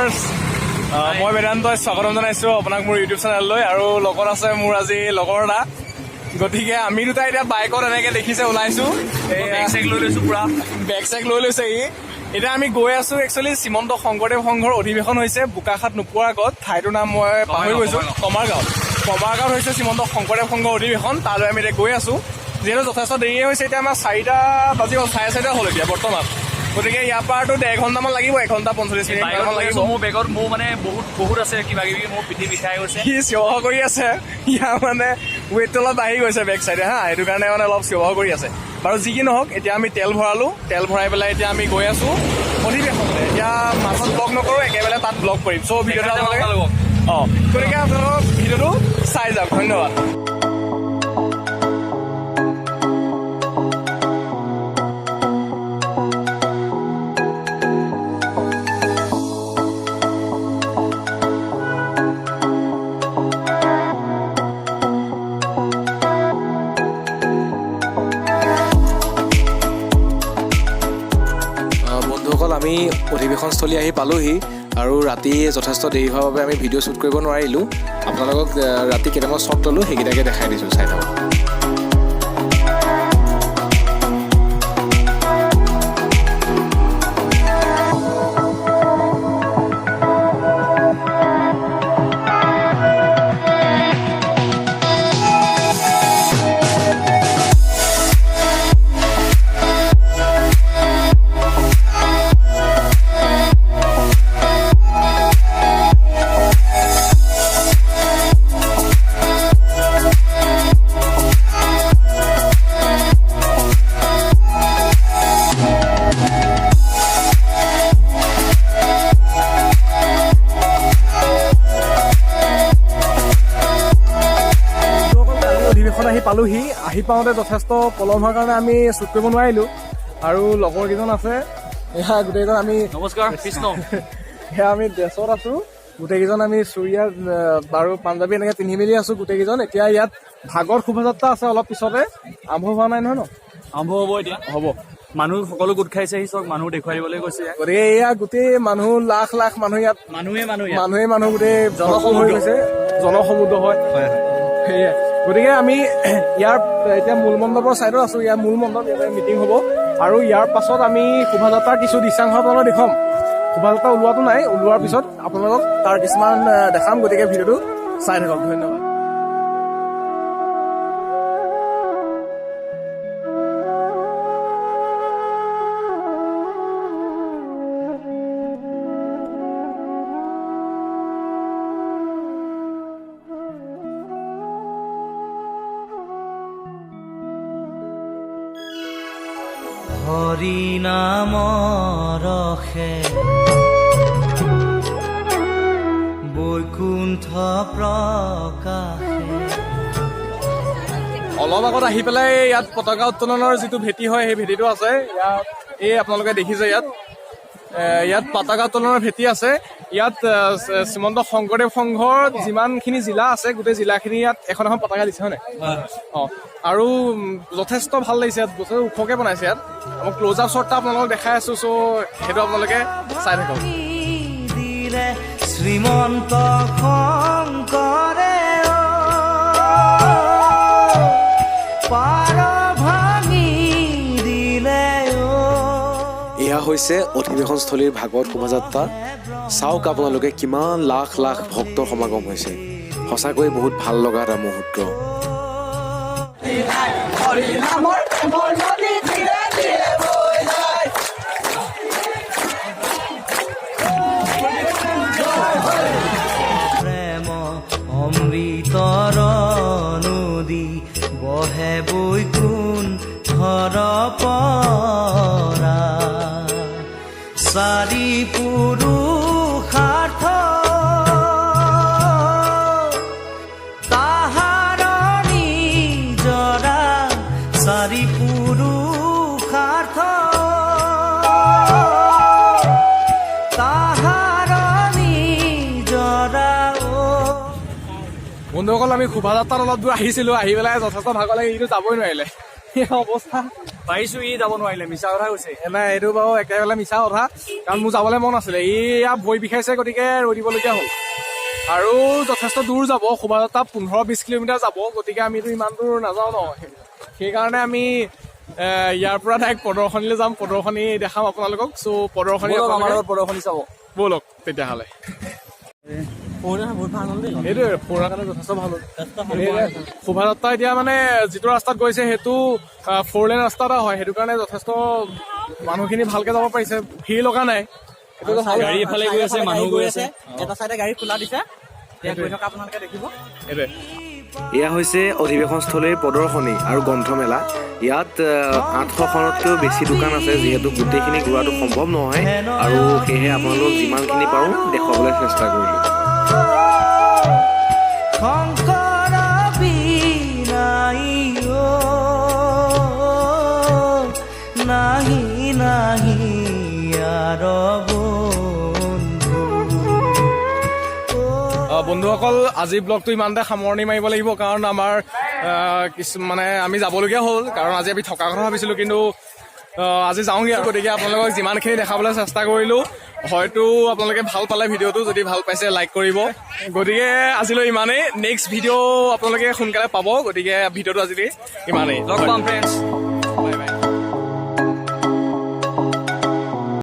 viewers মই বেদান্তই স্বাগতম জনাইছোঁ আপোনাক মোৰ ইউটিউব চেনেললৈ আৰু লগত আছে মোৰ আজি লগৰ এটা গতিকে আমি দুটা এতিয়া বাইকত এনেকৈ দেখিছে ওলাইছোঁ বেগ চেগ লৈ লৈছোঁ পুৰা বেগ চেগ লৈ লৈছে এতিয়া আমি গৈ আছোঁ একচুৱেলি শ্ৰীমন্ত শংকৰদেৱ সংঘৰ অধিৱেশন হৈছে বোকাখাট নোপোৱাৰ আগত ঠাইটোৰ নাম মই পাহৰি গৈছোঁ কমাৰগাঁৱত হৈছে শ্ৰীমন্ত শংকৰদেৱ সংঘৰ অধিৱেশন তালৈ আমি এতিয়া গৈ আছোঁ যিহেতু যথেষ্ট দেৰিয়ে হৈছে এতিয়া আমাৰ 4টা বাজি গ'ল 4:30 হ'ল এতিয়া বৰ্তমান গতিকে ইয়াৰ পৰাতো 1 ঘণ্টামান লাগিব 1 ঘণ্টা 45 মিনিটমান লাগিব মোৰ বেগত মোৰ মানে বহুত আছে কিবা কিবি মোৰ পিঠি বিষাই গৈছে সি চিঞৰ কৰি আছে ইয়াৰ মানে ৱেইটটো অলপ বাঢ়ি গৈছে বেক চাইডে হা সেইটো কাৰণে মানে অলপ চিঞৰ কৰি আছে বাৰু যি কি নহওক এতিয়া আমি তেল ভৰালোঁ তেল ভৰাই পেলাই এতিয়া আমি গৈ আছোঁ অধিৱেশনলৈ এতিয়া মাজত ব্লগ নকৰোঁ একেবাৰে তাত ব্লগ কৰিম চ' ভিডিঅ'টো আপোনালোকে গতিকে আপোনালোকক ভিডিঅ'টো চাই যাওক ধন্যবাদ আমি অধিৱেশনস্থলী আহি পালোহি আৰু ৰাতি যথেষ্ট দেৰি হোৱাৰ বাবে আমি ভিডিঅ' শ্বুট কৰিব নোৱাৰিলোঁ আপোনালোকক ৰাতি কেইটামান শ্বট ল'লোঁ সেইকেইটাকে দেখাই দিছোঁ চাই থাকক পালোহি আহি পাওঁতে যথেষ্ট পলম হোৱাৰ কাৰণে আমি শ্বুট কৰিব নোৱাৰিলোঁ আৰু লগৰ কেইজন আছে এয়া গোটেইকেইজন আমি নমস্কাৰ কৃষ্ণ সেয়া আমি ড্ৰেছত আছোঁ গোটেইকেইজন আমি চুৰিয়া আৰু পাঞ্জাবী এনেকৈ পিন্ধি মেলি আছোঁ গোটেইকেইজন এতিয়া ইয়াত ভাগৱত শোভাযাত্ৰা আছে অলপ পিছতে আৰম্ভ হোৱা নাই নহয় ন আৰম্ভ হ'ব এতিয়া হ'ব মানুহ সকলো গোট খাইছে সি চব মানুহ দেখুৱাই দিবলৈ গৈছে গতিকে এয়া গোটেই মানুহ লাখ লাখ মানুহ ইয়াত মানুহ গোটেই জনসমুদ্ৰ হৈছে জনসমুদ্ৰ হয় সেয়াই গতিকে আমি ইয়াৰ এতিয়া মূল মণ্ডপৰ ছাইডত আছোঁ ইয়াৰ মূল মণ্ডপ ইয়াতে মিটিং হ'ব আৰু ইয়াৰ পাছত আমি শোভাযাত্ৰাৰ কিছু দৃশ্যাংশ আপোনালোকক দেখুৱাম শোভাযাত্ৰা ওলোৱাটো নাই ওলোৱাৰ পিছত আপোনালোকক তাৰ কিছুমান দেখাম গতিকে ভিডিঅ'টো চাই থাকক ধন্যবাদ হৰি নামৰ ৰসে বৈকুণ্ঠ প্ৰকাশে অলপ আগত আহি পেলাই ইয়াত পতাকা উত্তোলনৰ যিটো ভেটি হয় সেই ভেটিটো আছে ইয়াত এই আপোনালোকে দেখিছে ইয়াত পতাকা উত্তোলনৰ ভেটি আছে ইয়াত শ্ৰীমন্ত শংকৰদেৱ সংঘৰ যিমানখিনি জিলা আছে গোটেই জিলাখিনি ইয়াত এখন পতাকা দিছে হয় নাই আৰু যথেষ্ট ভাল লাগিছে ইয়াত যথেষ্ট ওখকৈ বনাইছে ইয়াত মই ক্ল'জ আপ শ্বট আপোনালোকক দেখাই আছোঁ চ' সেইটো আপোনালোকে চাই থাকক শ্ৰীমন্ত শংকৰে এয়া হৈছে অধিৱেশনস্থলীৰ ভাগৱত শোভাযাত্ৰা চাওক আপোনালোকে কিমান লাখ লাখ ভক্তৰ সমাগম হৈছে সঁচাকৈ বহুত ভাল লগা এটা মুহূৰ্ত প্ৰেম অমৃতৰ নদী বহে বৈকুণ্ঠৰ পৰা চাৰি পুৰুষাৰ্থ তাহাৰ নিজৰা চাৰি পুৰুষাৰ্থ তাহাৰ নিজৰা বন্ধুসকল আমি শোভাযাত্ৰাত অলপ দূৰ আহিছিলোঁ আহি পেলাই যথেষ্ট ভাগৰ লাগে এইটো যাবই নোৱাৰিলে এই অৱস্থা পাৰিছো ই যাব নোৱাৰিলে মিছা কথা কৈছে নাই এইটো বাৰু একেবাৰে মিছা কথা কাৰণ মোৰ যাবলৈ মন আছিলে ইয়াত ভৰি বিষাইছে গতিকে ৰৈ দিবলগীয়া হ'ল আৰু যথেষ্ট দূৰ যাব শোভাযাত্ৰা 15-20 কিলোমিটাৰ যাব গতিকে আমিতো ইমান দূৰ নাযাওঁ ন সেইকাৰণে আমি ইয়াৰ পৰা ডাইৰেক্ট প্ৰদৰ্শনীলৈ যাম প্ৰদৰ্শনী দেখাম আপোনালোকক চ' প্ৰদৰ্শনী আমাৰ লগত প্ৰদৰ্শনী চাব ব'লক তেতিয়াহ'লে সেইটোৱে ফুৰাৰ কাৰণে যথেষ্ট ভাল হ'ল শোভাযাত্ৰা এতিয়া মানে যিটো ৰাস্তাত গৈছে সেইটো 4 লেন ৰাস্তা এটা হয় সেইটো কাৰণে যথেষ্ট মানুহখিনি ভালকে যাব পাৰিছে ভিৰ লগা নাই এইটো ভাল গাড়ী এফালে গৈ আছে মানুহ গৈ আছে এটা চাইডে গাড়ী খোলা দিছে গৈ থকা আপোনালোকে দেখিব সেইটোৱে এয়া হৈছে অধিৱেশনস্থলীৰ প্ৰদৰ্শনী আৰু গ্ৰন্থমেলা ইয়াত 800খনতকৈও বেছি দোকান আছে যিহেতু গোটেইখিনি ঘূৰাটো সম্ভৱ নহয় আৰু সেয়েহে আপোনালোক যিমানখিনি পাৰোঁ দেখুৱাবলৈ চেষ্টা কৰিলোঁ শংকৰ বিনাই নাহি নাহি আৰ বন্ধুসকল আজি ব্লগটো ইমানতে সামৰণি মাৰিব লাগিব কাৰণ আমাৰ কিছু মানে আমি যাবলগীয়া হ'ল কাৰণ আজি আমি থকা কথা ভাবিছিলোঁ কিন্তু আজি যাওঁগৈ আৰু গতিকে আপোনালোকক যিমানখিনি দেখাবলৈ চেষ্টা কৰিলোঁ হয়তো আপোনালোকে ভাল পালে ভিডিঅ'টো যদি ভাল পাইছে লাইক কৰিব গতিকে আজিলৈ ইমানেই নেক্সট ভিডিঅ' আপোনালোকে সোনকালে পাব গতিকে ভিডিঅ'টো আজিলৈ ইমানেই লগ পাম ফ্ৰেণ্ডছ